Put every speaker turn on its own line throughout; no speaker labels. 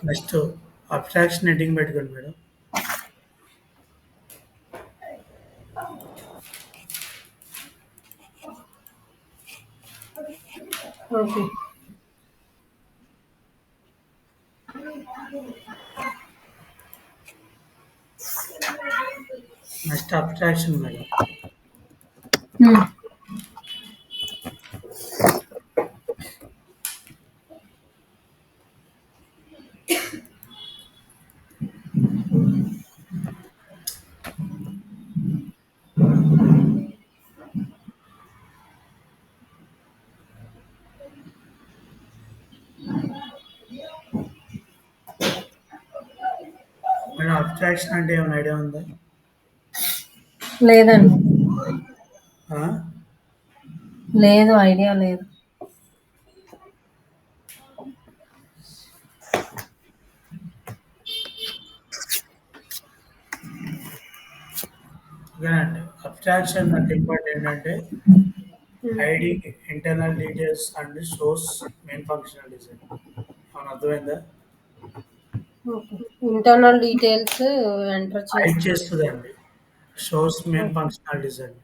Next abstraction heading పెట్టుకోండి madam.
Okay.
Next abstraction madam.
హ్మ్.
Madam abstraction అంటే ఏమైనా ఐడియా ఉందా?
లేదండి.
ఆ?
లేదు, ఐడియా లేదు.
ఓకేనండి. అబ్స్ట్రాక్షన్ నథింగ్ బట్ ఏంటంటే
హ్మ్.
Hiding internal details and source main functional design. అవును, అర్థమైందా?
Okay. Internal details enter
hide
చేస్తుంది.
చేస్తుందండి. Source main
okay.
Functional design.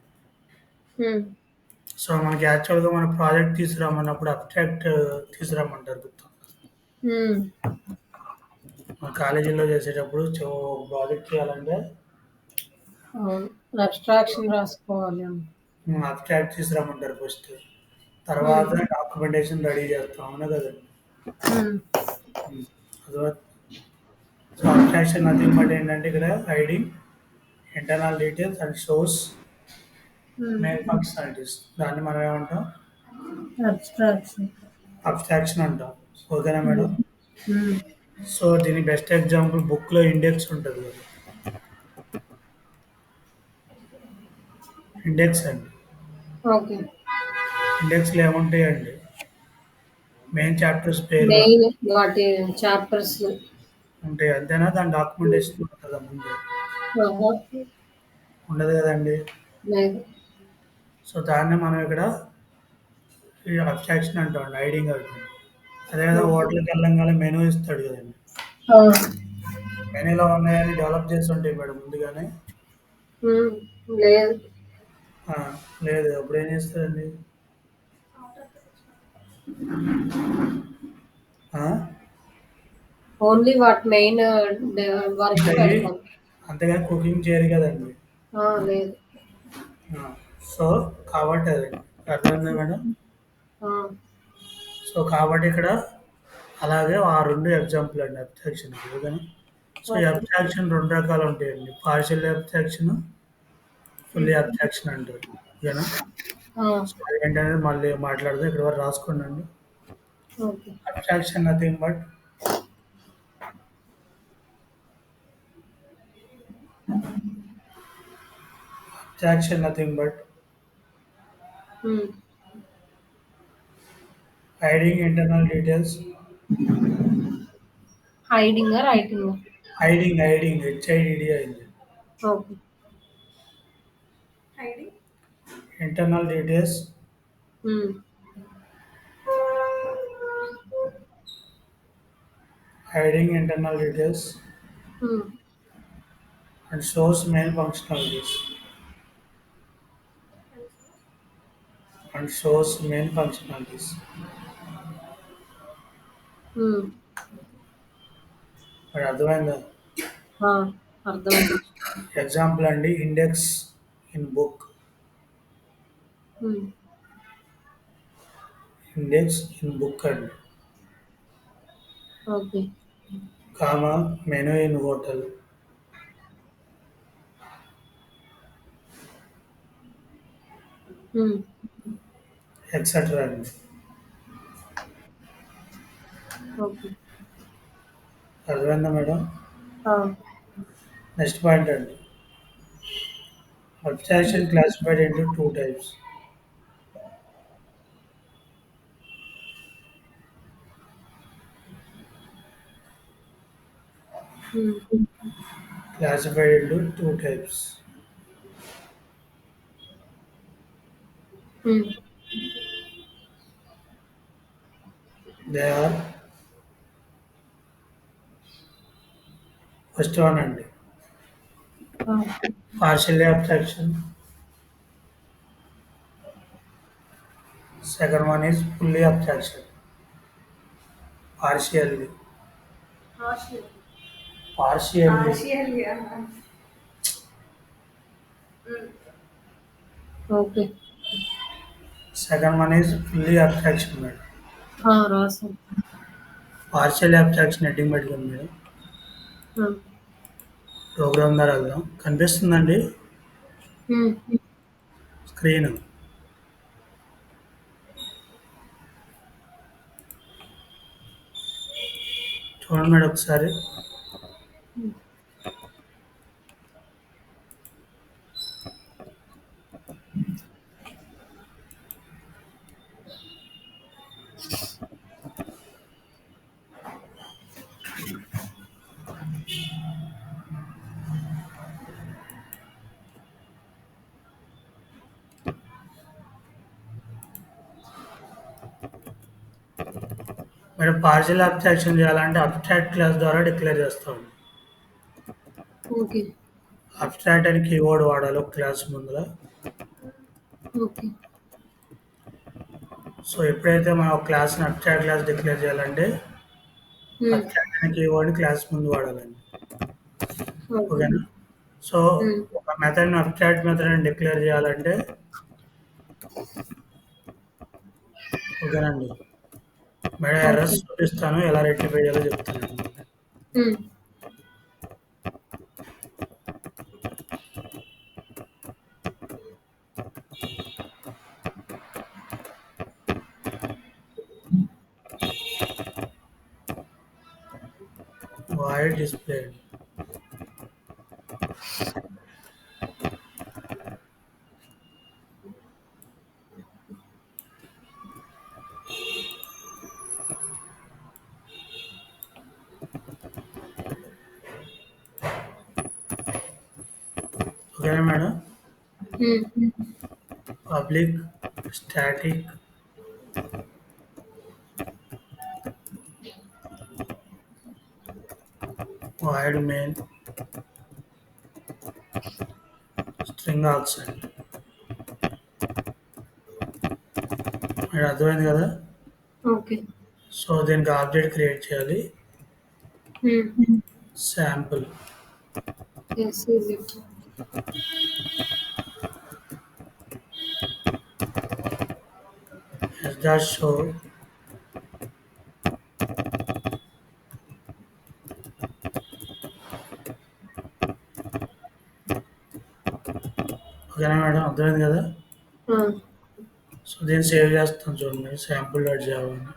హ్మ్.
సో మనకి యాక్చువల్గా మన ప్రాజెక్ట్ తీసుకురామన్నప్పుడు అబ్స్ట్రాక్ట్ తీసుకురామంటారు గుర్తు.
హ్మ్.
మన కాలేజీలో చేసేటప్పుడు ప్రాజెక్ట్ చేయాలంటే
అవును. అబ్స్ట్రాక్షన్ రాసుకోవాలి.
అబ్స్ట్రాక్ట్ తీసుకురామంటారు ఫస్ట్.
హ్మ్.
తర్వాత డాక్యుమెంటేషన్ రెడీ చేస్తాం, అవునా కదండి?
హ్మ్.
అదో సో అబ్స్ట్రాక్షన్ నథింగ్ బట్ ఏంటంటే ఇక్కడ hiding internal details and shows
hmm.
Main functionalities. దాన్ని మనం ఏమంటాం?
అబ్స్ట్రాక్షన్.
అబ్స్ట్రాక్షన్ అంటాం. ఓకేనా
హ్మ్.
మేడం?
హ్మ్.
సో దీని బెస్ట్ ఎగ్జాంపుల్ బుక్లో ఇండెక్స్ ఉంటుంది కదా. ఇండెక్స్ అండి.
ఓకే.
ఇండెక్స్లో ఏముంటాయండి? మెయిన్ చాప్టర్స్ పేర్లు
మెయిన్ వాటి చాప్టర్స్.
ఉంటాయి, అంతేనా? దాని డాక్యుమెంటేషన్ ఉంటుందా ముందు?
ఓహో!
ఉండదు కదండి.
లేదు.
సో దాన్ని మనం ఇక్కడ ఈ అబ్స్ట్రాక్షన్ అంటాం, హైడింగ్ అవుతుంది. అదేవిధంగా
ఓకే.
హోటల్కి వెళ్ళంగానే మెనూ ఇస్తాడు కదండి.
అవును.
మెనూలో ఉన్నాయని డెవలప్ చేసి ఉంటాయి మేడం ముందుగానే.
హ్మ్. లేదు.
ఆ, లేదు, అప్పుడు ఏం చేస్తారండి? ఆ?
ఓన్లీ వాటి మెయిన్ వరకు
ఇంకా ఇవి
పెడతాం.
అంతేగాని కుకింగ్ చేయరు కదండి.
లేదు.
ఆ, సో కాబట్టి అది అర్థమైందా మేడం?
ఆ!
సో కాబట్టి ఇక్కడ అలాగే ఆ రెండు ఎగ్జాంపుల్ అండి అబ్స్ట్రాక్షన్. ఓకేనా? సో ఈ
ఓకే.
అబ్స్ట్రాక్షన్ రెండు రకాలు ఉంటాయండి, పార్షియల్ అబ్స్ట్రాక్షన్, ఫుల్లీ
హ్మ్.
అబ్స్ట్రాక్షన్ అంటారు. ఓకేనా?
ఆ!
సో ఏంటనేది మళ్ళీ మాట్లాడదాం. ఇక్కడ వరకు రాసుకోండి.
Okay.
Abstraction nothing but abstraction nothing but
hmm.
Hiding internal details.
హైడింగా? రైటింగా?
హైడింగ్ హెచ్ఐడిడి అయింది.
Okay.
Internal details
hmm.
hiding internal details
హ్మ్.
and shows main functionalities and shows main functionalities.
హ్మ్.
మరి అర్థమైందా?
ఆ! అర్థమైంది.
ఎగ్జాంపుల్ అండి, ఇండెక్స్ ఇన్ బుక్,
హ్మ్.
ఇండెక్స్ ఇన్ బుక్ అండి,
okay.
Comma menu in hotel,
హ్మ్.
ఎక్సెట్రా అండి.
ఓకే.
అర్థమైందా మేడం?
ఆ!
నెక్స్ట్ పాయింట్ అండి, abstraction classified into two types.
హ్మ్.
Classified into two types.
హ్మ్.
They are ఫస్ట్ వన్ అండి
okay.
Partially abstraction. Second one is fully abstraction. Partially.
Hostel.
Partially.
Partially. Okay.
Second one is fully abstraction madam.
రాసాను.
Partial abstraction heading పెట్టుకుంది madam.
ఆ.
Programme ద్వారా వెళ్దాం. కనిపిస్తుందండి
ఉమ్.
Screen? చూడండి madam ఒకసారి. మేడం పార్షియల్ అబ్స్ట్రాక్షన్ చేయాలంటే అబ్స్ట్రాక్ట్ క్లాస్ ద్వారా డిక్లేర్ చేస్తాం.
ఓకే.
అబ్స్ట్రాక్ట్ అని కీవర్డ్ వాడాలి ఒక క్లాస్ ముందర.
ఓకే.
సో ఎప్పుడైతే మనం ఒక క్లాస్ని అబ్స్ట్రాక్ట్ క్లాస్ డిక్లేర్ చేయాలంటే
ఉమ్.
అబ్స్ట్రాక్ట్ అనే కీవర్డ్ క్లాస్ ముందు వాడాలండి.
ఓకే.
ఓకేనా? సో
ఉమ్.
ఒక మెథడ్ని అబ్స్ట్రాక్ట్ మెథడ్ అని డిక్లేర్ చేయాలంటే ఓకేనండి మేడం ఎర్రర్స్
ఓకే.
చూపిస్తాను, ఎలా రెక్టిఫై చేయాలో చెప్తాను.
ఉమ్.
Void display. ఓకేనా madam?
Um.
Public static void main string option. మీరు అర్థమైంది కదా?
ఓకే.
సో దీనికి ఆబ్జెక్ట్ క్రియేట్ చేయాలి.
Um.
Sample
S is it.
S dot show ఓకేనా మేడం? అర్థమైంది కదా?
ఆ.
సో దీన్ని సేవ్ చేస్తాం చూడండి, శాంపుల్ డాట్ జావా అని.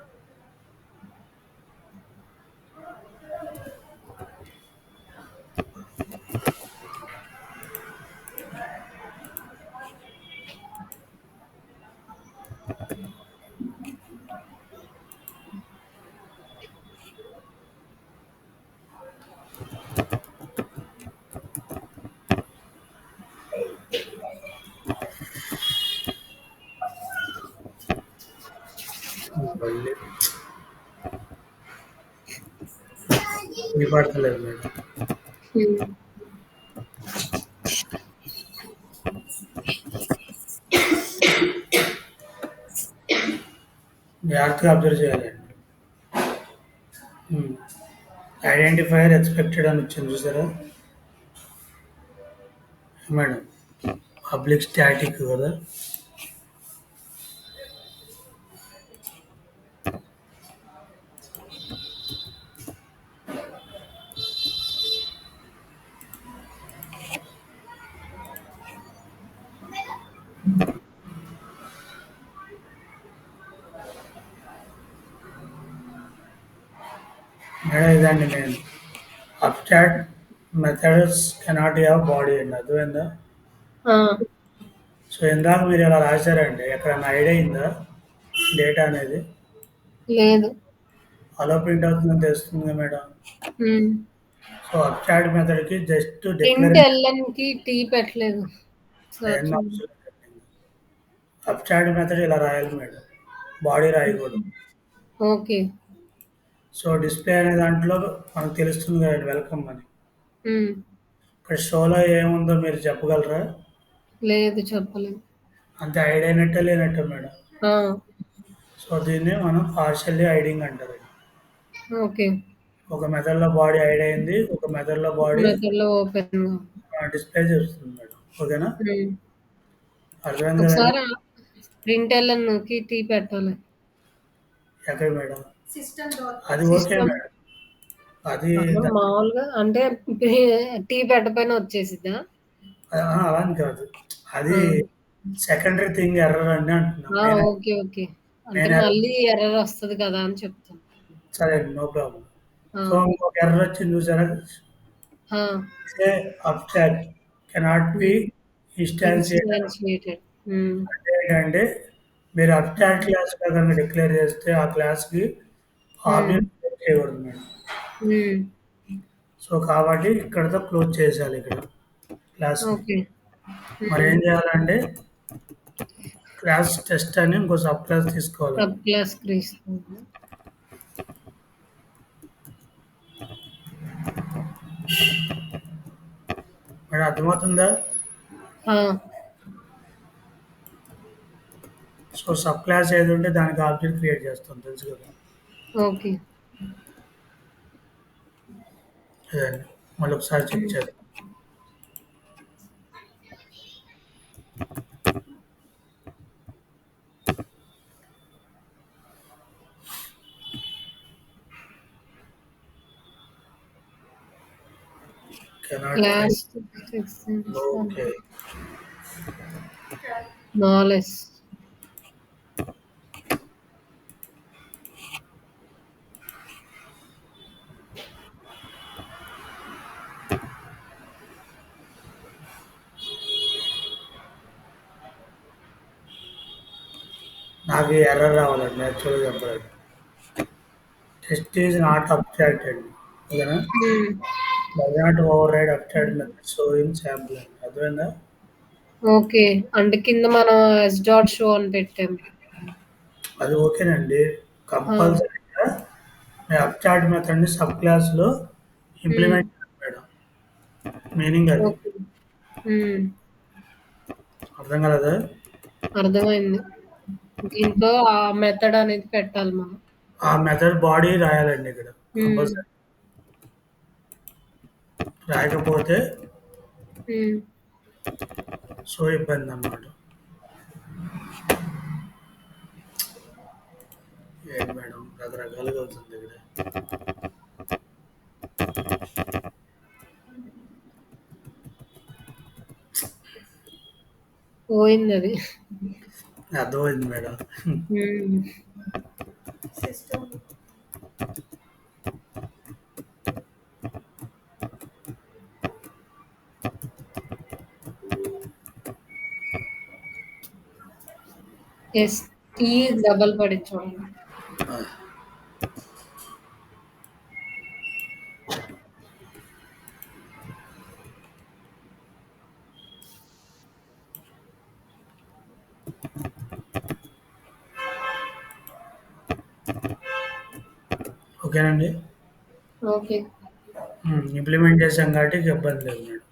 మళ్ళీ వినపడతలేదు మేడం.
ఉమ్.
జాగ్రత్తగా అబ్జర్వ్ చేయాలండి. ఐడెంటిఫైయర్ ఎక్స్పెక్టెడ్ అని వచ్చింది చూసారా మేడం? పబ్లిక్ స్టాటిక్ కదా. మేడం ఇదండి నేను abstract methods cannot have body అండి. అర్థమైందా?
ఆ.
సో ఇందాక మీరు ఇలా రాశారండి, ఎక్కడన్నా ఐడి అయిందా డేటా అనేది?
లేదు.
అలా ప్రింట్ అవుతుందని తెలుస్తుంది కదా మేడం.
ఉమ్.
సో అబ్స్ట్రాక్ట్ మెథడ్కి జస్ట్
ప్రింట్
డిక్లరేషన్
ఎల్ఎన్ కి టీ పెట్టలేదు సార్
అవన్నీ
చూడండి.
అవసరం లేదండి. అబ్స్ట్రాక్ట్ మెథడ్ ఇలా రాయాలి మేడం, బాడీ రాయకూడదు.
ఓకే.
సో డిస్ప్లే అనే దాంట్లో మనకు తెలుస్తుంది కదండి వెల్కమ్ అని.
హ్మ్.
ఇక్కడ షోలో ఏముందో మీరు చెప్పగలరా?
లేదు చెప్పలేం.
అంతే హైడ్ అయినట్టే లేనట్టే మేడం.
ఆ!
సో దీన్ని మనం పార్షియల్లీ హైడింగ్ అంటారు.
ఓకే.
ఒక మెథడ్‌లో బాడీ హైడ్ అయింది. ఒక మెథడ్‌లో
ఒక
బాడీ
మెథడ్‌లో ఓపెన్‌గా.
డిస్‌ప్లే చేస్తుంది మేడం. ఓకేనా?
హ్మ్.
అర్థమైంది కదండీ!
ఒకసారి ప్రింట్ ఎల్‌ఎన్ నొక్కి టీ పెట్టాలి.
ఎక్కడ మేడం? అది ఓకే
సిస్టమ్
మేడం. అది
అహా!
ద
మామూలుగా అంటే టీ పెట్టకపోయినా వచ్చేసిద్దా?
అలా అని కాదు.
ఆ!
అది సెకండరీ థింగ్ ఎర్రర్ అని అంటున్నా.
ఆ! ఓకే. ఓకే. అంటే
మెయిన్ ఎర్రర్
మళ్ళీ ఎర్రర్ వస్తది కదా! అని చెప్తున్నా.
సరే నో ప్రాబ్లమ్.
ఆ!
సో ఇంకొక ఎర్రర్ వచ్చింది చూసారా?
ఆ!
సే అబ్స్ట్రాక్ట్ కెనాట్ బి
హ్మ్.
ఇన్‌స్టాన్షియేటెడ్.
ఇన్‌స్టాన్షియేటెడ్. హ్మ్.
అంటే ఏంటంటే మీరు అబ్స్ట్రాక్ట్ క్లాస్‌గా కనుక డిక్లేర్ చేస్తే ఆ క్లాస్‌కి
హ్మ్.
ఆబ్జెక్ట్ క్రియేట్ చేయకూడదు మేడం.
హ్మ్.
సో కాబట్టి ఇక్కడితో క్లోజ్ చేసేయాలి ఇక్కడ క్లాస్‌ని.
ఓకే. హ్మ్.
మరేం చేయాలంటే క్లాస్ టెస్ట్ అని ఇంకో సబ్ క్లాస్ తీసుకోవాలండి.
Sub class creation.
మేడం అర్థమవుతుందా?
ఆ!
సో సబ్ క్లాస్ ఏది ఉంటే దానికి ఆబ్జెక్ట్ క్రియేట్ చేస్తాం తెలుసు కదా.
ఓకే.
అదండి. మళ్ళీ ఒకసారి చెక్
హ్మ్.
చేద్దాం. Cannot find.
Class extension
okay.
Knowledge.
నాకు ఈ ఎర్రర్ రావాలండి యాక్చువల్గా చెప్పాలంటే. టెస్ట్ ఈజ్ నాట్ అబ్స్ట్రాక్ట్ అండి. ఓకేనా?
Hmm.
Does not override abstract method show in sample అండి. అర్థమైందా?
ఓకే. అంటే కింద మనం ఎస్ డాట్ షో అని పెట్టాం.
అది ఓకేనండి.
ఆ!
కంపల్సరీగా మీ అబ్స్ట్రాక్ట్ మెథడ్‌ని సబ్ క్లాస్‌లో
హ్మ్.
ఇంప్లిమెంట్ చేయాలి మేడం. మీనింగ్ అది.
ఓకే. హ్మ్.
అర్థం కాలేదా?
అర్థమైంది. దీంట్లో ఆ మెథడ్ అనేది పెట్టాలి మనం.
ఆ మెథడ్ బాడీ రాయాలండి ఇక్కడ
హ్మ్.
కంపల్సరీ. రాయకపోతే
హ్మ్.
సో ఇబ్బందనమాట. ఏంటి మేడం రకరకాలుగా అవుతుంది ఇక్కడ.
పోయిందది.
అర్థమైంది మేడం.
హ్మ్. యెస్. టీ డబల్ పడింది చూడండి.
ఓకేనండి.
ఓకే.
ఇంప్లిమెంట్ చేసాం కాబట్టి ఇక ఇబ్బంది లేదు మేడం.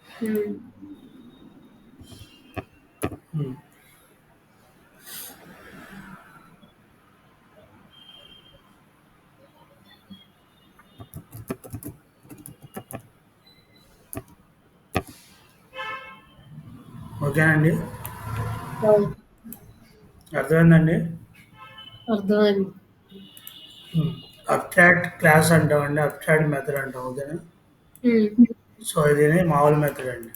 హ్మ్.
ఉమ్, ఓకేనండి.
అవును.
అర్థమైందండి.
అర్థమైంది.
అబ్స్ట్రాక్ట్ క్లాస్ అంటామండి. అబ్స్ట్రాక్ట్ మెథడ్ అంటాం. ఓకేనా?
హ్మ్.
సో ఇది మామూలు మెథడ్ అండి.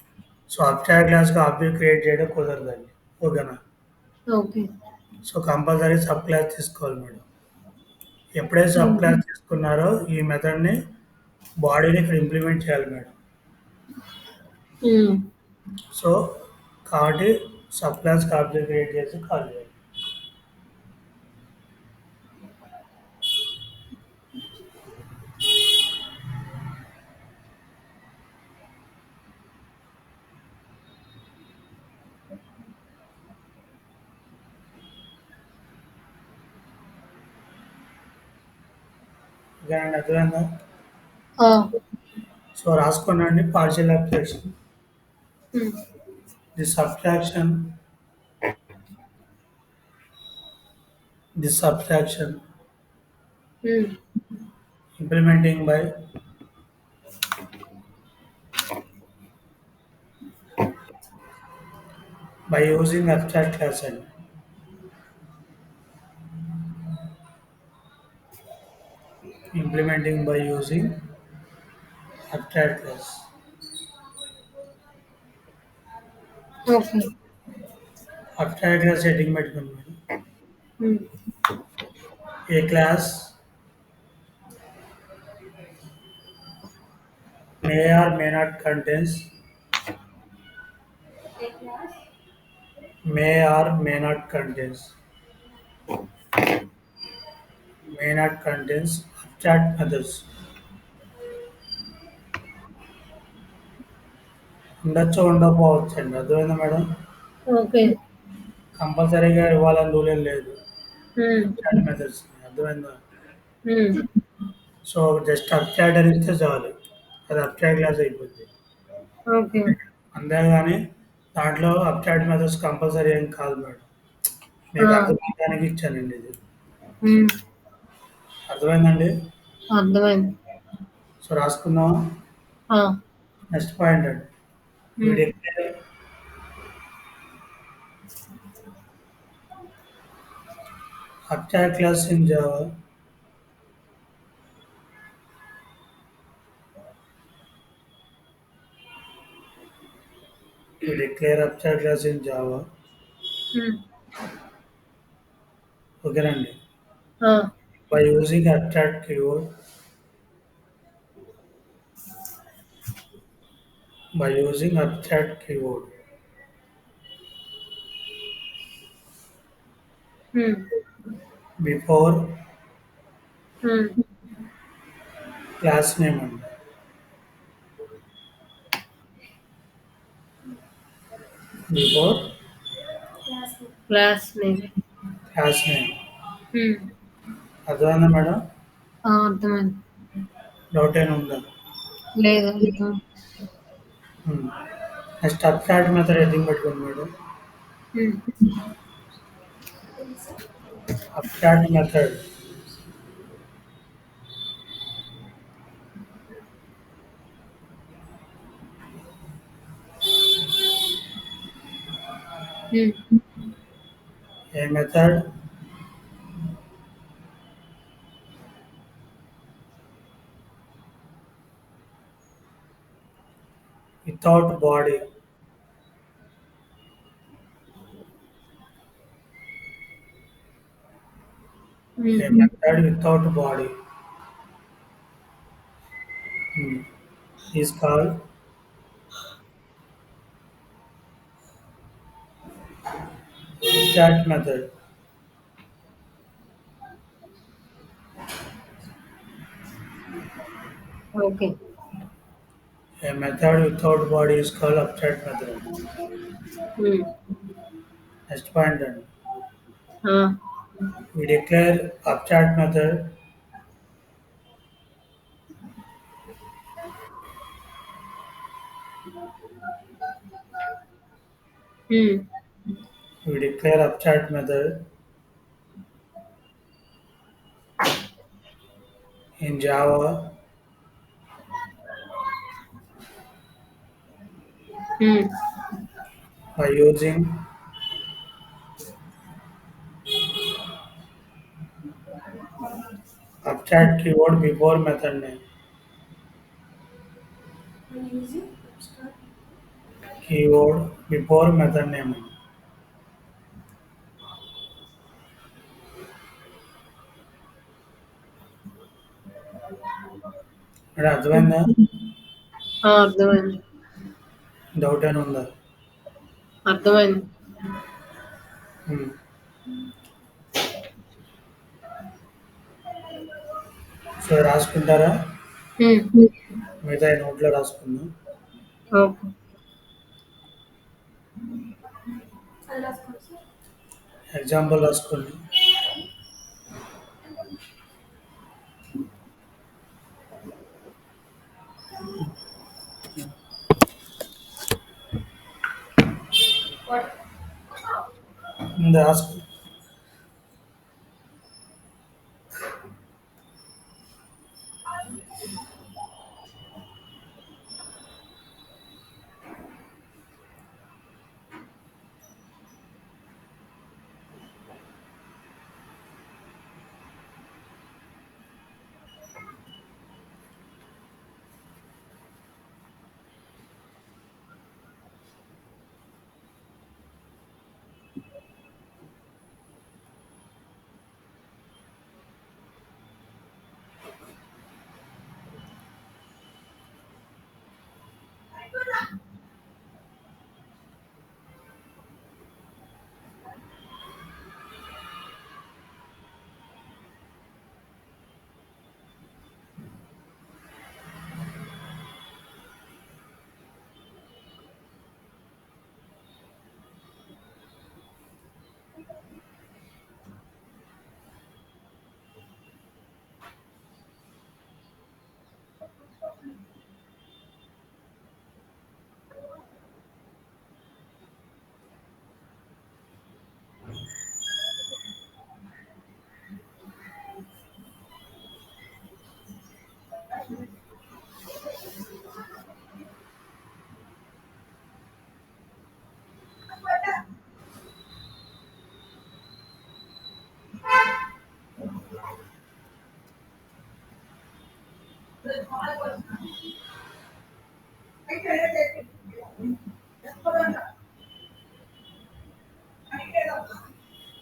సో అబ్స్ట్రాక్ట్ క్లాస్కి ఆబ్జెక్ట్ క్రియేట్ చేయడం కుదరదండి. ఓకేనా?
Okay.
So compulsory sub class తీసుకోవాలి మేడం. ఎప్పుడైతే సబ్
హ్మ్.
క్లాస్ తీసుకున్నారో ఈ మెథడ్‌ని బాడీని ఇక్కడ ఇంప్లిమెంట్ చేయాలి మేడం.
హ్మ్.
సో కాబట్టి సబ్ క్లాస్‌కి ఆబ్జెక్ట్ క్రియేట్ చేసి కాల్ చేయాలి. ఓకేనండి. అర్థమైందా?
ఆ!
సో రాసుకున్నాండి partial abstraction.
Hmm.
This subtraction, this subtraction,
హ్మ్.
implementing by using abstract class and implementing by using abstract class.
Okay.
Abstract class setting పెట్టుకున్నాను.
హ్మ్.
A class may or may not contains may or may not contains abstract methods. ఉండొచ్చు ఉండకపోవచ్చు అండి, అర్థమైందా madam?
Okay.
కంపల్సరీగా ఇవ్వాలని rule ఏం లేదు.
హ్మ్.
అబ్స్ట్రాక్ట్ మెథడ్స్ అర్థమైందా?
హ్మ్.
సో జస్ట్ అబ్స్ట్రాక్ట్ అని ఇస్తే చాలు, అది అబ్స్ట్రాక్ట్ క్లాస్ అయిపోద్ది.
ఓకే.
అంతేగాని దాంట్లో అబ్స్ట్రాక్ట్ మెథడ్స్ కంపల్సరీ ఏం కాదు మేడం.
ఆ!
మీకు అర్థమవడానికి ఇచ్చానండి ఇది.
హ్మ్.
అర్థమైందండి?
అర్థమైంది.
సో రాసుకుందామా?
ఆ!
నెక్స్ట్ పాయింట్ అండి. We
హ్మ్.
declare abstract class in Java. We declare abstract class in Java.
హ్మ్.
ఓకేనండి.
ఆ!
By using abstract keyword, by using abstract keyword
హ్మ్.
before
హ్మ్.
class name అండి. Before
class name.
class name.
హ్మ్.
అర్థమైందా మేడం?
ఆ! అర్థమైంది.
డౌట్ ఏమైనా ఉందా?
లేదు అర్థం.
నెక్స్ట్ అబ్స్ట్రాక్ట్ మెథడ్ హెడ్డింగ్ పెట్టుకోండి మేడం.
హ్మ్.
అబ్స్ట్రాక్ట్ మెథడ్
హ్మ్.
a method without body.
హ్మ్.
A method without body is called abstract method.
Okay.
A method without body is called abstract method.
హ్మ్.
Next point then.
ఆ!
We declare abstract method
హ్మ్.
we declare abstract method in Java
హ్మ్.
by using abstract keyword before method name. Keyword before method name. అంటే అర్థమైందా?
ఆ! అర్థమైంది.
Doubt ఏమైనా ఉందా?
అర్థమైంది.
Hmm. సో రాసుకుంటారా?
హ్మ్.
మిగతా నోట్లో రాసుకుందాం.
ఓకే.
ఎగ్జాంపుల్ రాసుకోండి. ముందు రాసుకో.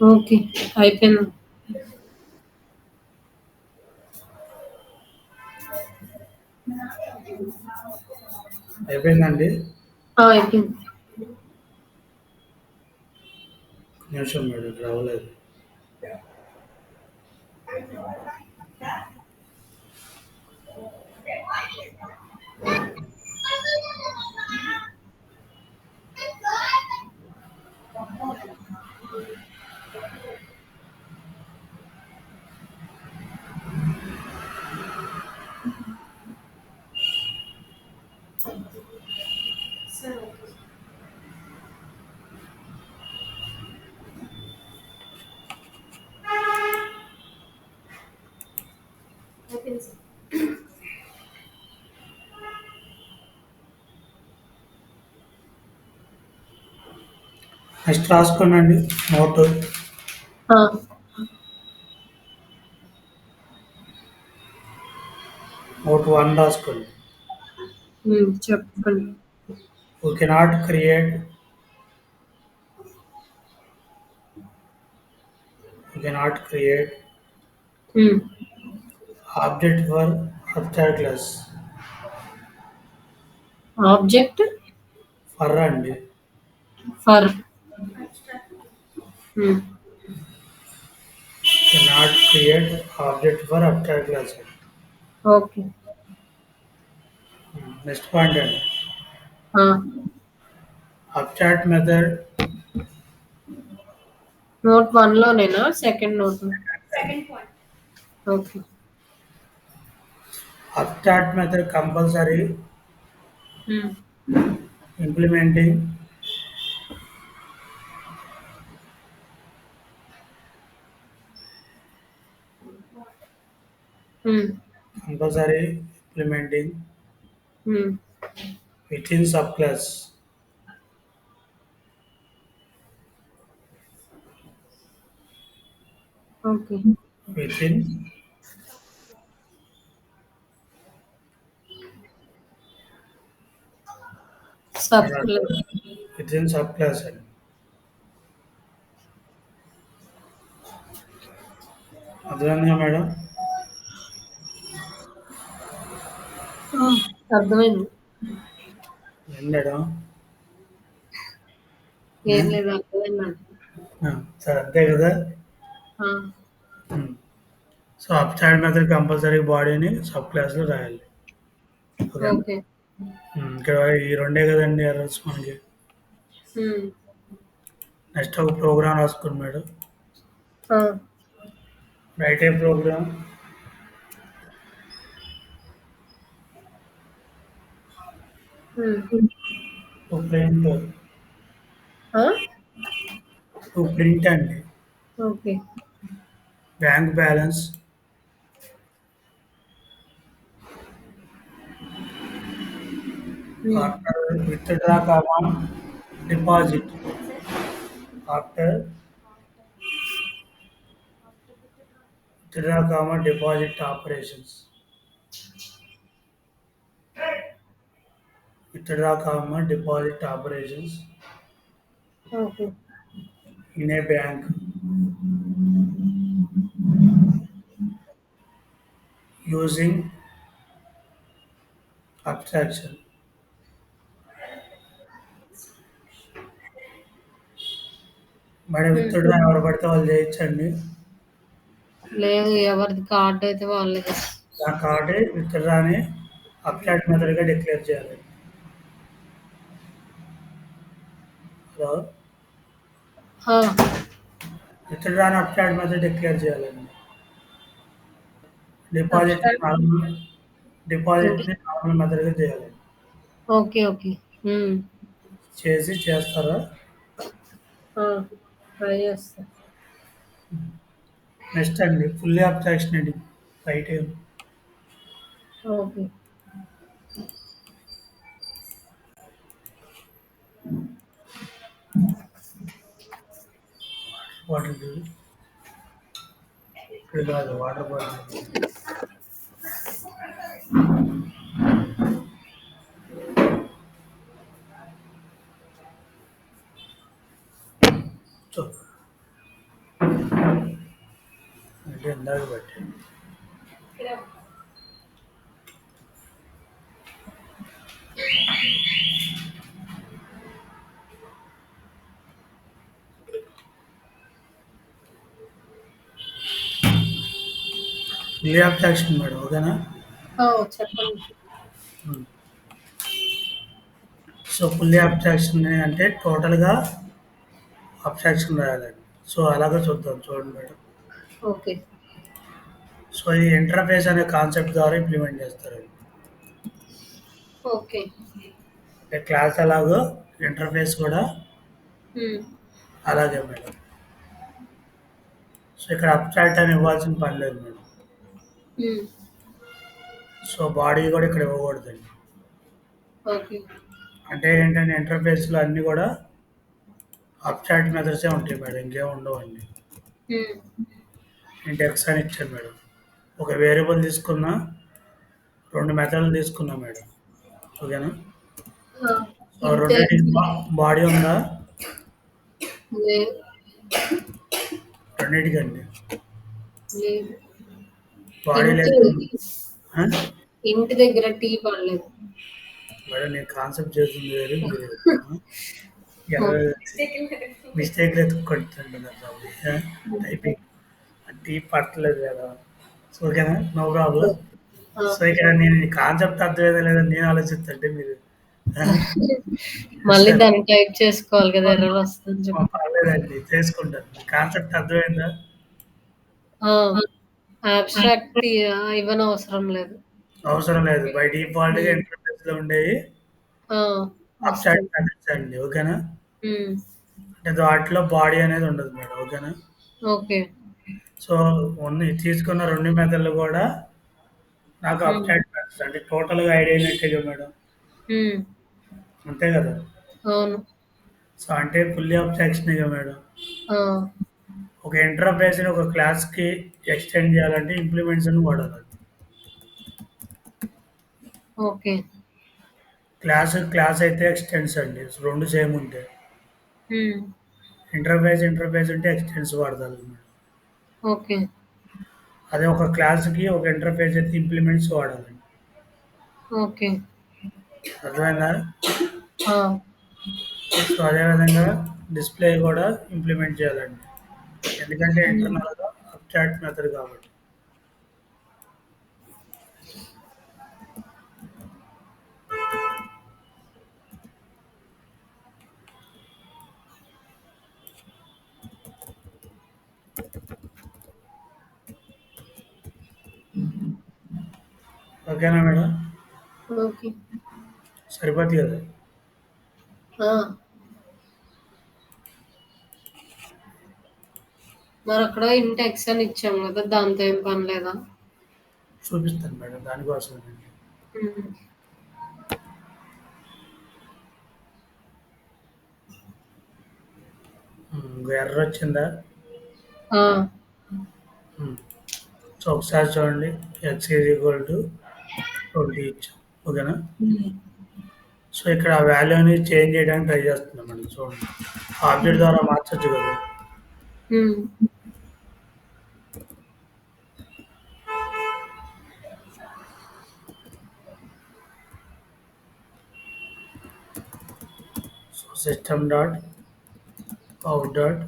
ఓకే. అయిపోయింది.
అయిపోయిందండి.
అయిపోయింది.
నిమిషం మేడం, ఇక్కడ అవ్వలేదు. నెక్స్ట్ రాసుకోనండి నోట్.
ఆ!
నోట్ 1 రాసుకోండి.
చెప్పండి.
We cannot create we cannot create
హ్మ్.
object for abstract class.
Object
for అండి.
For. Hmm.
Cannot create object for abstract class.
Okay.
Next point అండి.
ఆ!
అబ్స్ట్రాక్ట్ మెథడ్
నోట్ 1 లోనేనా? Second note. Okay.
Abstract method compulsory
hmm.
Implementing
hmm.
Compulsory implementing
hmm.
within subclass
okay.
within
subclass.
within subclass అండి. అర్థమైందా madam?
అర్థమైంది.
ఏం madam?
ఏం లేదు, అర్థమైందండి.
సరే, అంతే కదా.
ఆ!
సో అబ్స్ట్రాక్ట్ మెథడ్ కంపల్సరీ బాడీని సబ్ క్లాస్లో రాయాలి. ఓకే.
ఓకే.
ఇక్కడ ఈ రెండే కదండి ఎర్రర్స్ మనకి.
హ్మ్.
నెక్స్ట్ ఒక ప్రోగ్రామ్ రాసుకోండి మేడం.
ఆ!
రైట్ ఏ ప్రోగ్రామ్
హ్మ్.
టు ప్రింట్
ఆ!
టు ప్రింట్ అండి.
ఓకే.
బ్యాంక్ బ్యాలెన్స్,
హ్మ్.
After withdraw comma deposit, after withdraw comma deposit operations, withdraw comma deposit operations
okay.
In a bank using abstraction. Madam
హ్మ్.
Withdraw ఎవరు పడితే వాళ్ళు చేయొచ్చండి.
లేదు ఎవరిది కార్డ్ అయితే వాళ్ళదే.
ఆ కార్డ్ విత్‌డ్రాని అబ్స్ట్రాక్ట్ మెథడ్‌గా డిక్లేర్ చేయాలి. హలో!
ఆ!
విత్‌డ్రాని అబ్స్ట్రాక్ట్ మెథడ్ డిక్లేర్ చేయాలండి.
అబ్స్ట్రాక్ట్ ఏంటి?
డిపాజిట్‌ని నార్మల్ మెథడ్‌గా చేయాలి.
ఓకే. ఓకే. హ్మ్.
చేస్తారా?
ఆ! ట్రై చేస్తా.
నెక్స్ట్ అండి ఫుల్లీ అబ్స్ట్రాక్షన్ అండి. రైట్ ఏం
ఓకే.
వాటర్ బిల్ ఇక్కడ కాదు వాటర్ బాటిల్. సో అంటే ఇందాక బట్టి ఫుల్లీ అబ్స్ట్రాక్షన్ మేడం ఓకేనా?
ఆ! చెప్పండి.
సో ఫుల్లీ అబ్స్ట్రాక్షన్ అంటే టోటల్‌గా అబ్స్ట్రాక్షన్ రాయాలండి. సో అలాగే చూద్దాం చూడండి మేడం.
ఓకే.
సో ఈ ఇంటర్ఫేస్ అనే కాన్సెప్ట్ ద్వారా ఇంప్లిమెంట్ చేస్తారండి.
ఓకే.
అంటే క్లాస్ ఎలాగో ఇంటర్ఫేస్ కూడా
హ్మ్.
అలాగే మేడం. సో ఇక్కడ అబ్స్ట్రాక్ట్ అని ఇవ్వాల్సిన పని లేదు మేడం.
హ్మ్.
సో బాడీ కూడా ఇక్కడ ఇవ్వకూడదండి.
ఓకే.
అంటే ఏంటంటే ఇంటర్ఫేస్‌లో అన్నీ కూడా అబ్స్ట్రాక్ట్ మెథడ్సే ఉంటాయి మేడం. ఇంకేం ఉండవండి.
హ్మ్.
ఇండెక్స్ అని ఇచ్చాను మేడం. ఒక వేరియబుల్ తీసుకున్నా, 2 మెథడ్‌లు తీసుకున్నా మేడం. ఓకేనా?
ఆ!
సో
ఇంతే
రెండిటికి బాడీ ఉందా?
లేదు.
రెండిటికండి.
లేదు.
బాడీ
ఇంటి
లేకుండా ఆ?
ఇంటి దగ్గర టీ పడలేదు.
మేడం నేను కాన్సెప్ట్ చేస్తుంది వేరు మీరు ఎర్ర
ఓకే.
మిస్టేక్‌లు ఎతుక్కుంటున్నారు బాబు. టైపింగ్ టీ పట్టలేదు కదా! సో ఓకేనా? No problem.
ఆ!
సో ఇక్కడ నేను ఈ కాన్సెప్ట్ అర్థమైందా లేదా నేను ఆలోచిస్తుంటే మీరు ఆ?
మళ్ళీ
సరే.
దాన్ని టైప్ చేసుకోవాలి కదా! ఎర్రర్ వస్తదని చెప్పి.
పర్లేదండి చేసుకుంటాను. కాన్సెప్ట్ అర్థమైందా?
ఆ! అబ్స్ట్రాక్ట్ ఇవ్వనవసరం లేదు.
అవసరం లేదు. బై డిఫాల్ట్‌గా
హ్మ్.
ఇంటర్ఫేస్‌లో ఉండేవి
ఆ!
అబ్స్ట్రాక్ట్
వస్తది.
మెథడ్స్ అండి. ఓకేనా?
హ్మ్.
అంటే వాటిలో బాడీ అనేది ఉండదు మేడం. ఓకేనా?
ఓకే.
సో, తీసుకున్న 2 మెథడ్‌లు కూడా నాకు
హ్మ్.
అబ్స్ట్రాక్ట్ మెథడ్స్ అంటే టోటల్‌గా ఐడియా అయినట్టేగా మేడం.
హ్మ్.
అంతే కదా!
అవును.
సో, అంటే ఫుల్లీ అబ్స్ట్రాక్షనేగా మేడం.
ఆ!
ఒక ఇంటర్ఫేస్‌ని ఒక క్లాస్‌కి ఎక్స్‌టెండ్ చేయాలంటే ఇంప్లిమెంట్స్ అని వాడాలి.
ఓకే.
క్లాస్ అయితే ఎక్స్‌టెన్స్ అండి. 2 సేమ్ ఉంటాయి.
హ్మ్.
ఇంటర్ఫేస్ ఉంటే ఎక్స్‌టెన్స్ వాడతారు.
ఓకే.
అదే ఒక క్లాస్‌కి ఒక ఇంటర్ఫేస్ అయితే ఇంప్లిమెంట్స్ వాడాలండి.
ఓకే.
అర్థమైందా?
ఆ!
సో, అదే విధంగా డిస్‌ప్లే కూడా ఇంప్లిమెంట్ చేయాలండి. ఎందుకంటే
హ్మ్.
ఇంటర్నల్‌గా అబ్స్ట్రాక్ట్ మెథడ్ కాబట్టి. ఓకేనా మేడం?
ఓకే.
సరిపోద్ది కదా.
ఆ! మరక్కడ ఇంట్ ఎక్స్ అని ఇచ్చాం గదా! దాంతో ఏం పని లేదా?
చూపిస్తాను మేడం దానికోసమేనండి.
హ్మ్.
ఎర్రర్ వచ్చిందా?
ఆ!
హ్మ్. సో ఒకసారి చూడండి. ఎక్స్ ఈజ్ ఈక్వల్ టు 20 ఇచ్చాం. ఓకేనా?
హ్మ్.
సో ఇక్కడ ఆ వాల్యూని చేంజ్ చేయడానికి ట్రై చేస్తున్నాం మేడం. చూడండి. ఆబ్జెక్ట్ ద్వారా మార్చొచ్చు కదా.
హ్మ్.
So system dot out dot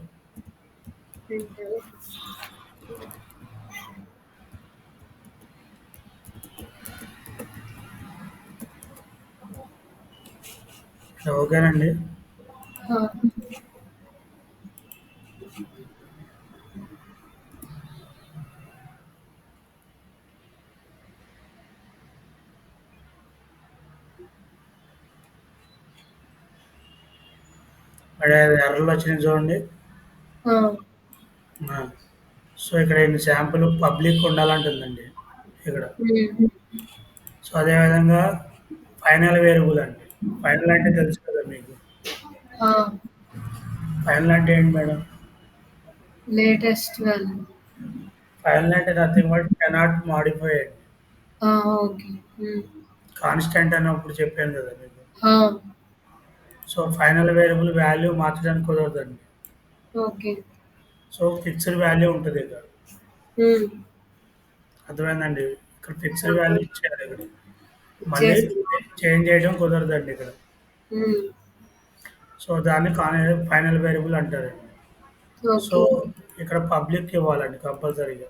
ఓకేనండి.
ఆ!
మరి ఎర్రర్లు వచ్చినాయి చూడండి.
ఆ!
ఆ. సో ఇక్కడ ఇన్ని శాంపుల్ పబ్లిక్ ఉండాలంటుందండి ఇక్కడ.
హ్మ్.
సో అదేవిధంగా ఫైనల్ వేరియబుల్ అండి. ఫైనల్ అంటే తెలుసు కదా మీకు.
ఆ!
ఫైనల్ అంటే ఏంటి మేడం?
Latest value.
ఫైనల్ అంటే నథింగ్ బట్ కెనాట్ మాడిఫై అండి.
ఆ! ఓకే. హ్మ్.
కాన్స్టెంట్ అన్నప్పుడు చెప్పాను కదా మీకు.
ఆ!
సో ఫైనల్ వేరియబుల్ వాల్యూ మార్చడానికి కుదరదండి.
ఓకే.
సో ఫిక్స్డ్ వాల్యూ ఉంటుంది ఇక్కడ.
హ్మ్.
అర్థమైందండి. ఇక్కడ ఫిక్స్డ్ వాల్యూ
అర్థమైంది.
ఇచ్చారు ఇక్కడ. మళ్ళీ
ఇచ్చేసి
చేంజ్ చేయడం కుదరదండి ఇక్కడ.
హ్మ్.
సో దాన్ని ఫైనల్ వేరియబుల్ అంటారండి. So
okay.
ఇక్కడ పబ్లిక్ ఇవ్వాలండి కంపల్సరీగా.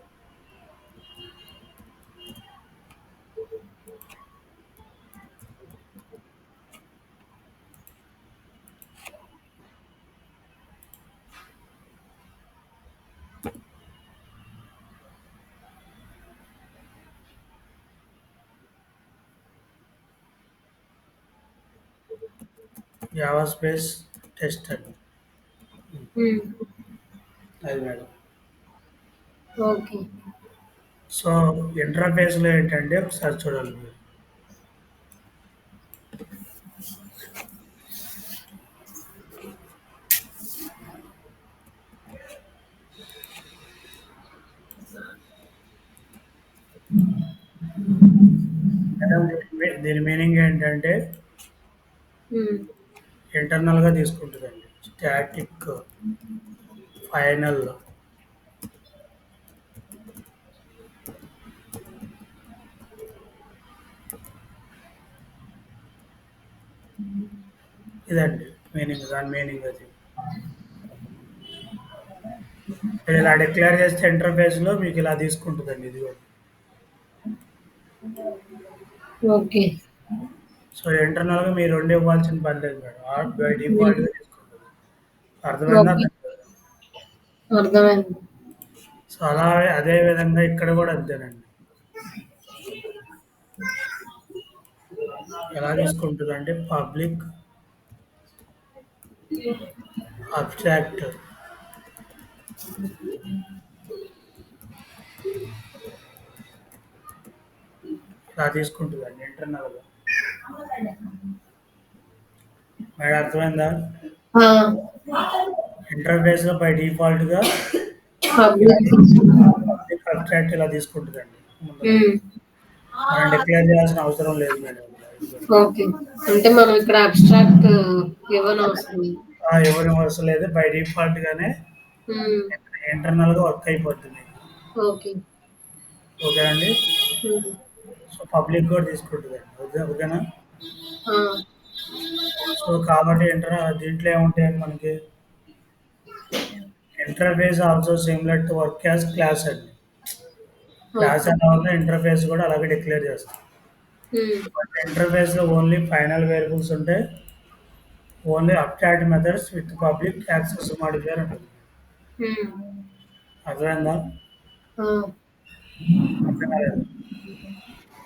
జావా స్పేస్ టెస్ట్ అండి.
హ్మ్.
అది మేడం.
ఓకే.
సో ఇంటర్ఫేస్లో ఏంటంటే ఒకసారి చూడాలి మీరు. మేడం దీని మీనింగ్ ఏంటంటే
హ్మ్.
ఇంటర్నల్గా తీసుకుంటుందండి. స్టాటిక్ ఫైనల్ ఇదండి మీనింగ్. దాని మీనింగ్ అది. మీరు ఇలా డిక్లేర్ చేస్తే ఇంటర్ఫేస్లో మీకు ఇలా తీసుకుంటుందండి ఇది కూడా.
ఓకే.
సో ఇంటర్నల్గా మీరు రెండు ఇవ్వాల్సిన పని లేదు మేడం. బై
హ్మ్.
డిఫాల్ట్గా తీసుకుంటుంది. అర్థమైందా?
ఓకే.
అర్థం కాదా?
అర్థమైంది.
సో అలా అదే విధంగా ఇక్కడ కూడా అంతేనండి. ఎలా తీసుకుంటుందంటే పబ్లిక్ అబ్స్ట్రాక్ట్ ఇలా తీసుకుంటుందండి ఇంటర్నల్గా. మేడం అర్థమైందా?
ఆ!
ఇంటర్ఫేస్లో బై డిఫాల్ట్గా ఇలా
పబ్లిక్.
పబ్లిక్ అబ్స్ట్రాక్ట్ ఇలా తీసుకుంటుందండి ముందర.
హ్మ్.
మనం డిక్లేర్ చేయాల్సిన అవసరం లేదు మేడం.
ఓకే. అంటే మనం ఇక్కడ అబ్స్ట్రాక్ట్ ఇవ్వనవసరం లేదు.
ఎవరి అవసరం లేదు. బై డిఫాల్ట్గానే
హ్మ్.
ఇంటర్నల్గా వర్క్ అయిపోతుంది.
ఓకే.
ఓకేనండి.
హ్మ్.
సో పబ్లిక్ కూడా తీసుకుంటుందండి. ఓకేనా?
ఆ!
సో కాబట్టి దీంట్లో ఏముంటాయండి మనకి interface also similar to work as class అండి. Class
okay.
అన్న వల్ల ఇంటర్ఫేస్ కూడా అలాగే డిక్లేర్ చేస్తాం.
హ్మ్.
బట్ ఇంటర్ఫేస్లో ఓన్లీ ఫైనల్ వేరియబుల్స్ ఉంటాయి. Only abstract methods with public access modifier ఉంటుంది.
హ్మ్.
అర్థమైందా?
ఆ!
అర్థం కాలేదు.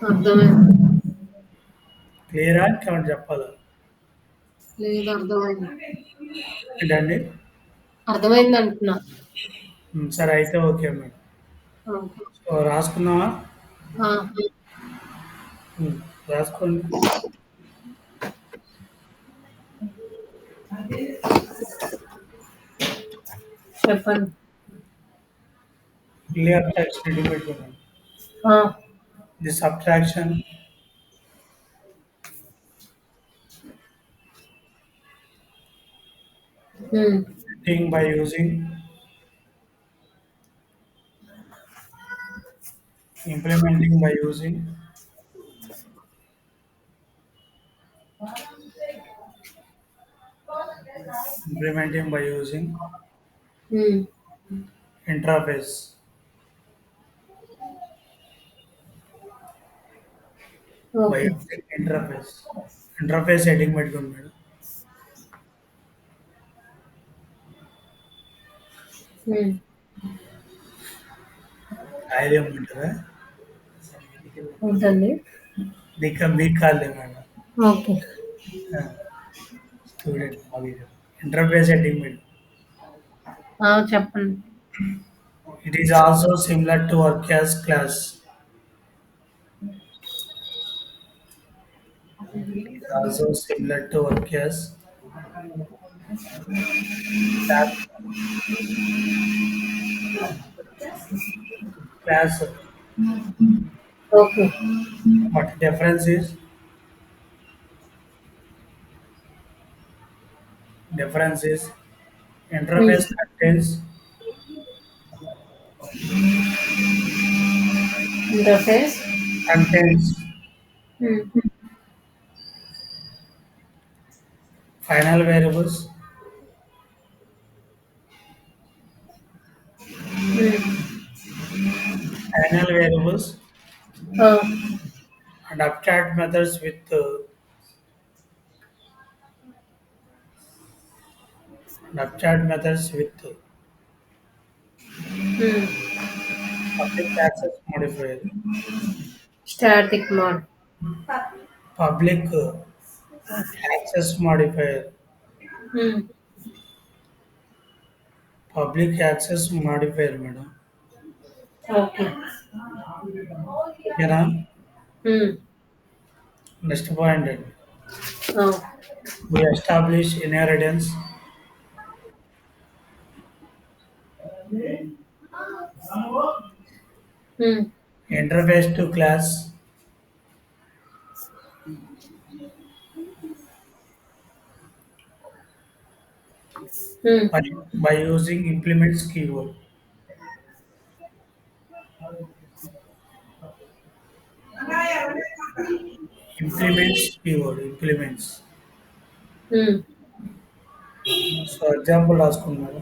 అర్థమైంది.
క్లియరా? ఇంకేమైనా చెప్పాలా?
లేదు అర్థమైంది.
ఏంటండి?
అర్థమైంది అంటున్నా.
సరే అయితే ఓకే మేడం.
ఆ!
సో రాసుకున్నావా?
ఆ!
హ్మ్. రాసుకోండి.
చెప్పండి.
ఫుల్లీ అబ్స్ట్రాక్షన్ రెడీ పెట్టుకున్నాను.
ఆ!
ది సబ్ట్రాక్షన్
హ్మ్.
thing by using implementing by using implementing by using
హ్మ్.
interface by
okay.
using interface heading పెట్టుకోండి మేడం.
హ్మ్.
రాయలు ఏమంటారా?
వద్దండి.
దిక్క మీకు కాదులే మేడం.
ఓకే.
స్టూడెంట్ అవి ఇంటర్ఫేస్ హెడ్డింగ్ పెట్టు.
ఆ! చెప్పండి.
It is also similar to work as class. Also similar to work as class. Class.
Okay.
But difference is
హ్మ్.
interface
interface.
contains
హ్మ్.
final variables,
హ్మ్.
final variables
ఆ!
and abstract methods with abstract methods with
హ్మ్.
public access modifier.
Static mode.
Public access modifier.
హ్మ్.
Public access modifier madam.
Okay.
ఓకేనా?
హ్మ్.
Next point అండి.
ఆ!
We establish inheritance
హ్మ్.
interface to class
హ్మ్.
by, by using implements keyword. Implements.
హ్మ్.
So example రాసుకున్నాను.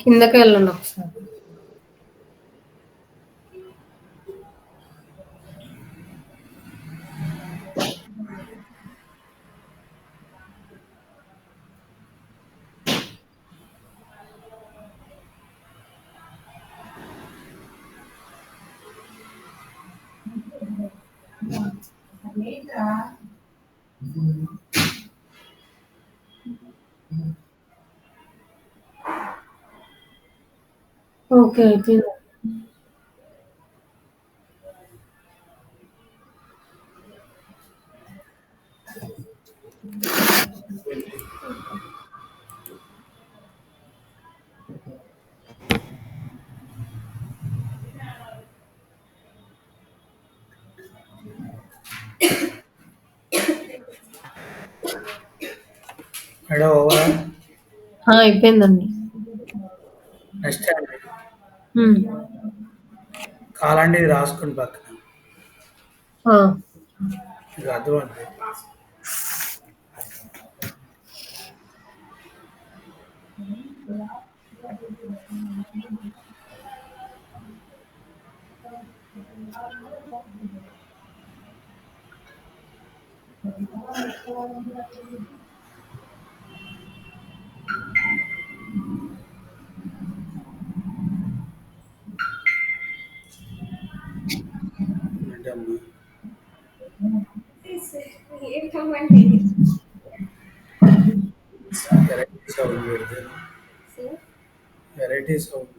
కిందకి వెళ్ళండి ఒకసారి. ఓకే. అయిపోయింది.
మేడం ఓవరాల్
అయిపోయిందండి.
నెక్స్ట్ అండి
హ్మ్.
కాలండి ఇది రాసుకుని పక్కన
ఆ!
ఇది అర్థం అండి. ఏంటమ్మా వెరైటీ సౌండ్ పెడితే వెరైటీ సౌండ్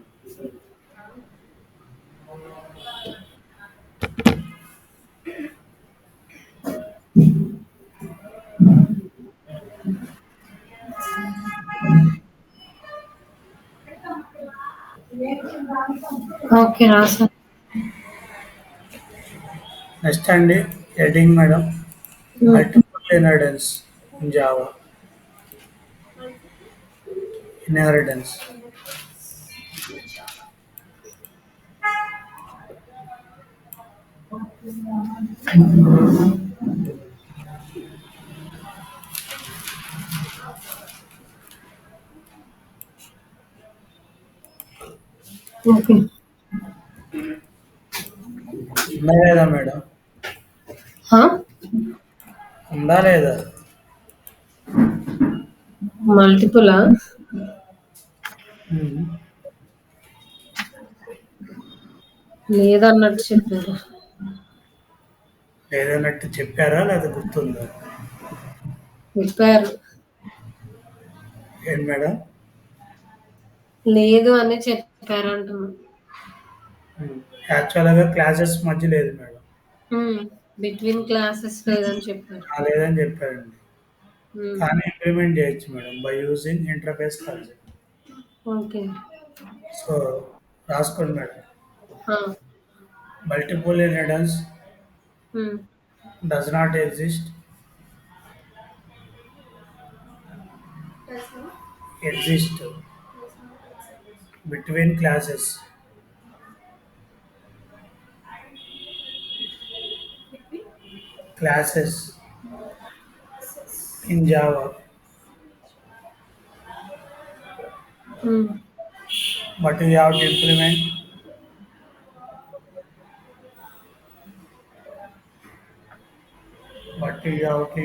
ఓకే. రాసాను.
నెక్స్ట్ అండి హెడింగ్ మేడం
హ్మ్.
Multiple inheritance in Java inheritance
okay.
ఉందా లేదా మేడం
ఆ?
ఉందా లేదా
మల్టిపులా?
ఉమ్.
లేదన్నట్టు చెప్పారు.
లేదన్నట్టు చెప్పారా లేదా గుర్తుందా
చెప్పారు.
ఏం మేడం
లేదు అని చెప్పారు అంటున్నా.
యాక్చువల్గా క్లాసెస్ మధ్య లేదు మేడం
బిట్వీన్ క్లాసెస్ లేదని చెప్పారు.
లేదని చెప్పారండి
హ్మ్.
కానీ ఇంప్లిమెంట్ చేయొచ్చు madam by using interface concept
okay.
So రాసుకోండి మేడం
ఆ!
మల్టిపుల్ ఇన్హెరిటెన్స్
హ్మ్.
does not exist between classes in Java,
హ్మ్.
but we have to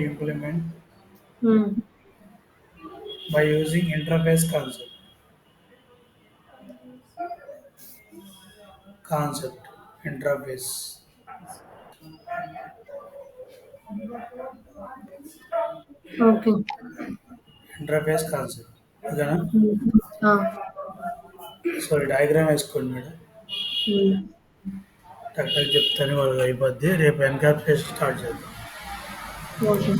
implement
హ్మ్.
by using concept interface
okay.
Concept ఓకేనా
హ్మ్. ఆ!
సో డయాగ్రామ్ వేసుకోండి మేడం
హ్మ్.
టక్ చెప్తాను వాళ్ళు అయిపోద్ది రేపు ఎన్కాప్సులేషన్ స్టార్ట్ చేద్దాం
ఓకే.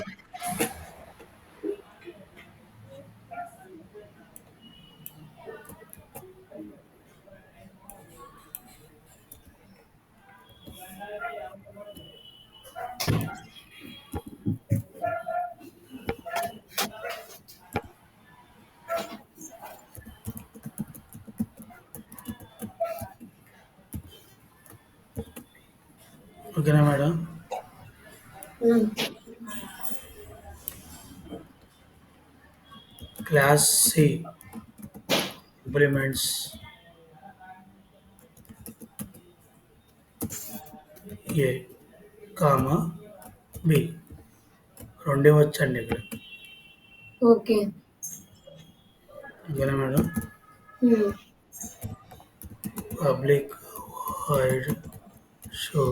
ఓకేనా madam?
Hmm.
Class C implements A comma B రెండే వచ్చండి ఇక్కడ.
ఓకే.
ఓకేనా madam?
Hmm.
Public void show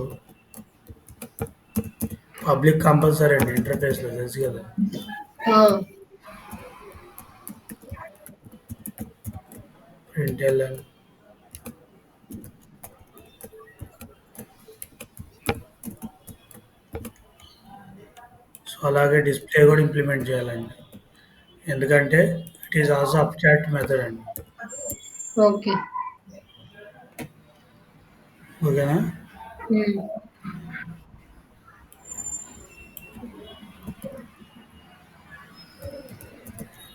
public compulsory అండి ఇంటర్ఫేస్లో తెలుసు కదా.
ఆ!
ప్రింట్ఎల్ఎన్ సో అలాగే డిస్ప్లే కూడా ఇంప్లిమెంట్ చేయాలండి. ఎందుకంటే it is also abstract method అండి.
ఓకే.
ఓకేనా?
హ్మ్.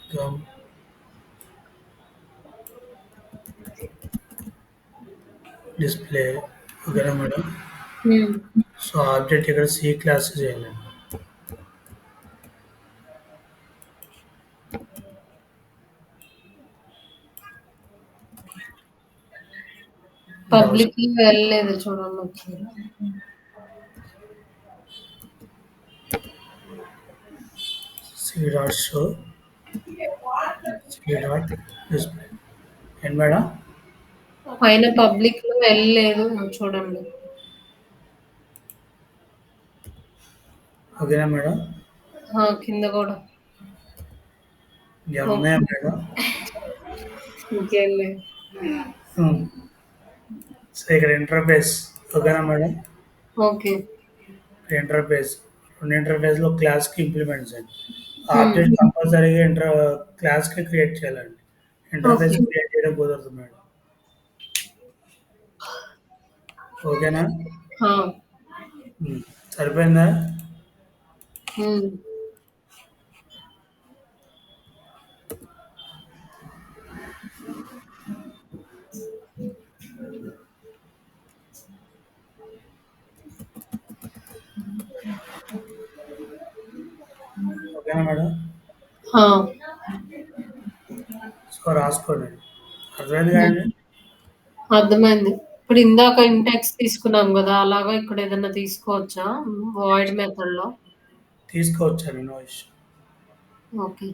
ఇంకా డిస్ప్లే ఓకేనా మేడం?
హ్మ్.
సో ఆబ్జెక్ట్ ఇక్కడ సి క్లాస్ చేయాలండి. బ్రౌజ్
పబ్లిక్‌లో వెళ్ళలేదు చూడండి ఒకసారి.
C dot show C dot display ఏంటి మేడం?
పైన పబ్లిక్‌లో వెళ్ళలేదు చూడండి.
ఓకేనా మేడం?
ఆ! కింద గూడా.
ఇంకేమైనా
ఓకే.
ఉన్నాయా మేడం?
ఇంకేం లేదు.
హ్మ్. సో ఇక్కడ ఇంటర్ఫేస్ ఓకేనా మేడం?
ఓకే.
ఇంటర్ఫేస్ రెండు ఇంటర్ఫేస్లో క్లాస్కి ఇంప్లిమెంట్స్ అండి.
హ్మ్.
ఆబ్జెక్ట్ కంపల్సరీగా క్లాస్కి క్రియేట్ చేయాలండి. Interface
okay.
క్రియేట్ చేయడం కుదరదు మేడం. ఓకేనా?
ఆ!
సరిపోయిందా?
హ్మ్.
ఓకేనా మేడం?
ఆ!
సో రాసుకోండి. అర్థమైంది
హ్మ్.
కదండి?
అర్థమైంది. ఇప్పుడు ఇందాక ఇంటెక్స్ తీసుకున్నాం గదా! అలాగా ఇక్కడ ఏదన్నా తీసుకోవచ్చా? వాయిడ్ మెథడ్‌లో?
తీసుకోవచ్చండి, నో ఇష్యూ.
ఓకే.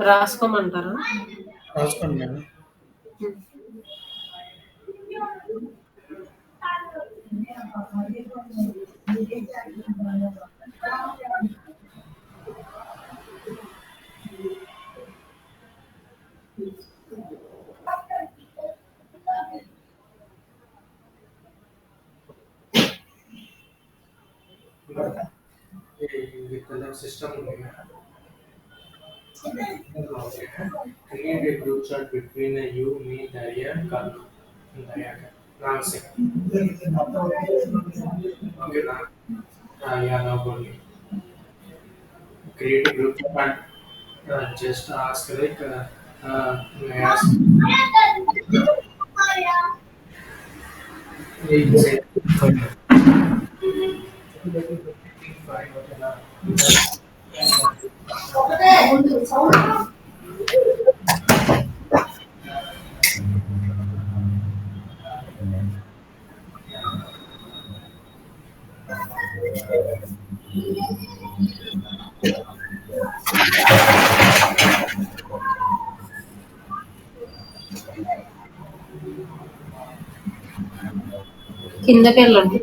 రాసుకోమంటారా?
రాసుకోండి మేడం.
హ్మ్.
with the system create a group chat between you, me, Daria, Kalu, and Daria. Nancy. Okay, now. Yeah, no problem. Create a group chat and just ask like, ask, say, fine, okay, now.
కిందకెళ్ళండి.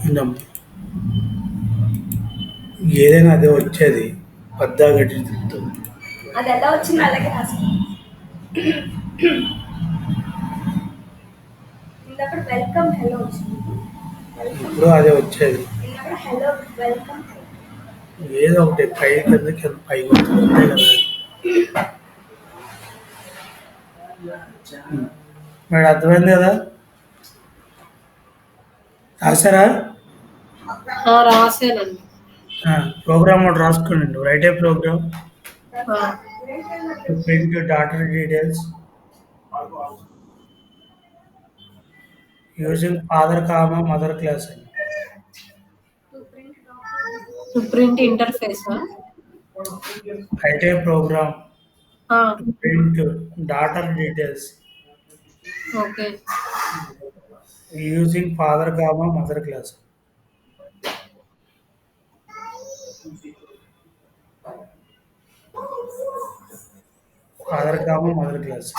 విన్నాం. ఏదైనా అదే వచ్చేది పద్దా గట్టి తిప్పుతూ.
అది ఎలా వచ్చింది అలాగే రాసుకోండి. ఇందప్పుడు వెల్కమ్ హెలో వచ్చింది. వెల్కమ్
ఇప్పుడు అదే వచ్చేది.
ఇందప్పుడు హెలో వెల్కమ్
ఏదో ఒకటి పై కింద కింద పైకి వస్తుంది అంతే కదా. మరి అర్థమైంది కదా. రాసారా?
రాసానండి.
ప్రోగ్రామ్ ఒకటి రాసుకోండి. రైట్ ఏ ప్రోగ్రామ్
ఆ,
to print daughter details using father comma mother class అని.
To print interface.
Write a program to print daughter details
okay.
Using father comma mother class. Father comma mother class.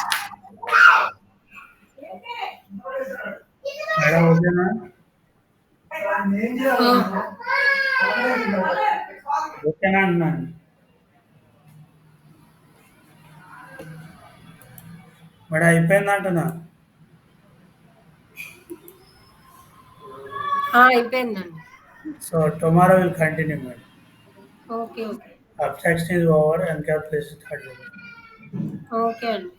Madam ఓకేనా? ఓకేనా అన్నాను. Madam అయిపోయిందంటున్నా.
అయిపోయిందండి.
So tomorrow will continue madam.
Okay okay
Abstraction is over, encapsulation started.
Okay అండి.